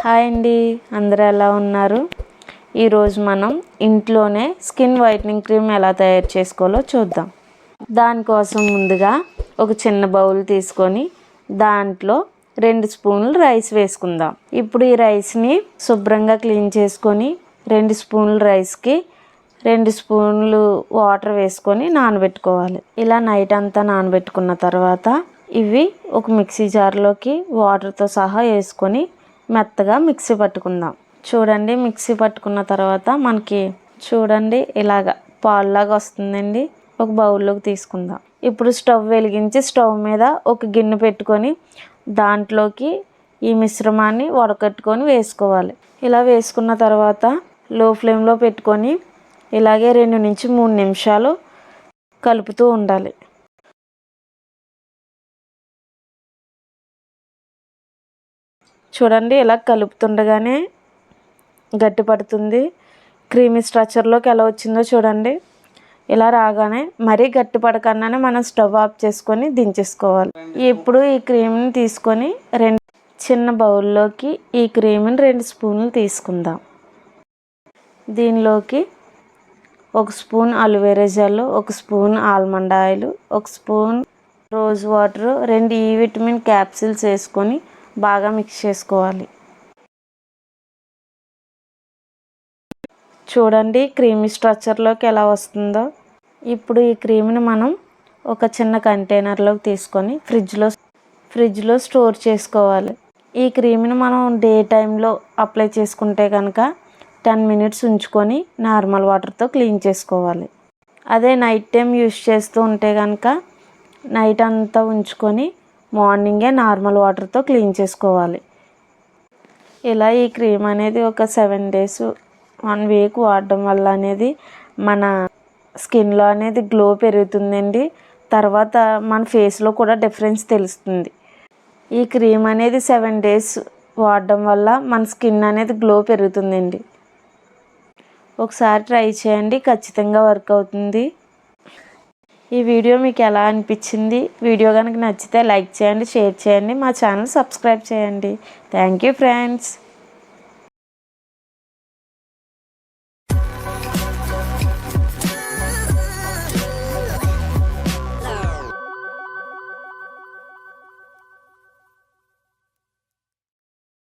Hi అండి, అందరూ ఎలా ఉన్నారు? ఈరోజు మనం ఇంట్లోనే స్కిన్ వైట్నింగ్ క్రీమ్ ఎలా తయారు చేసుకోవాలో చూద్దాం. దానికోసం ముందుగా ఒక చిన్న బౌల్ తీసుకొని దాంట్లో 2 స్పూన్లు రైస్ వేసుకుందాం. ఇప్పుడు ఈ రైస్ని శుభ్రంగా క్లీన్ చేసుకొని 2 స్పూన్ల రైస్కి 2 స్పూన్లు వాటర్ వేసుకొని నానబెట్టుకోవాలి. ఇలా నైట్ అంతా నానబెట్టుకున్న తర్వాత ఇవి ఒక మిక్సీ జార్లోకి వాటర్తో సహా వేసుకొని మెత్తగా మిక్సీ పట్టుకుందాం. చూడండి, మిక్సీ పట్టుకున్న తర్వాత మనకి చూడండి ఇలాగ పాలులాగా వస్తుందండి. ఒక బౌల్లోకి తీసుకుందాం. ఇప్పుడు స్టవ్ వెలిగించి స్టవ్ మీద ఒక గిన్నె పెట్టుకొని దాంట్లోకి ఈ మిశ్రమాన్ని వడకట్టుకొని వేసుకోవాలి. ఇలా వేసుకున్న తర్వాత లో ఫ్లేమ్లో పెట్టుకొని ఇలాగే 2 నుంచి 3 నిమిషాలు కలుపుతూ ఉండాలి. చూడండి, ఇలా కలుపుతుండగానే గట్టి పడుతుంది. క్రీమీ స్ట్రక్చర్లోకి ఎలా వచ్చిందో చూడండి. ఇలా రాగానే మరీ గట్టి పడకుండానే మనం స్టవ్ ఆఫ్ చేసుకొని దించేసుకోవాలి. ఇప్పుడు ఈ క్రీమ్ని తీసుకొని చిన్న బౌల్లోకి ఈ క్రీమ్ని 2 స్పూన్లు తీసుకుందాం. దీనిలోకి 1 spoon aloe vera gel, 1 spoon almond oil, 1 spoon rose water, 2 ఈ విటమిన్ క్యాప్సిల్స్ వేసుకొని బాగా మిక్స్ చేసుకోవాలి. చూడండి క్రీమీ స్ట్రక్చర్లోకి ఎలా వస్తుందో. ఇప్పుడు ఈ క్రీమ్ని మనం ఒక చిన్న కంటైనర్లోకి తీసుకొని ఫ్రిడ్జ్లో స్టోర్ చేసుకోవాలి. ఈ క్రీమ్ని మనం డే టైంలో అప్లై చేసుకుంటే కనుక 10 మినిట్స్ ఉంచుకొని నార్మల్ వాటర్తో క్లీన్ చేసుకోవాలి. అదే నైట్ టైం యూస్ చేస్తూ ఉంటే కనుక నైట్ అంతా ఉంచుకొని మార్నింగే నార్మల్ వాటర్తో క్లీన్ చేసుకోవాలి. ఇలా ఈ క్రీమ్ అనేది ఒక 7 days 1 week వాడడం వల్ల అనేది మన స్కిన్లో అనేది గ్లో పెరుగుతుందండి. తర్వాత మన ఫేస్లో కూడా డిఫరెన్స్ తెలుస్తుంది. ఈ క్రీమ్ అనేది 7 days వాడడం వల్ల మన స్కిన్ అనేది గ్లో పెరుగుతుందండి. ఒకసారి ట్రై చేయండి, ఖచ్చితంగా వర్క్ అవుతుంది. ఈ వీడియో మీకు ఎలా అనిపించింది? వీడియో కనుక నచ్చితే లైక్ చేయండి, షేర్ చేయండి, మా ఛానల్ సబ్స్క్రైబ్ చేయండి. Thank you friends.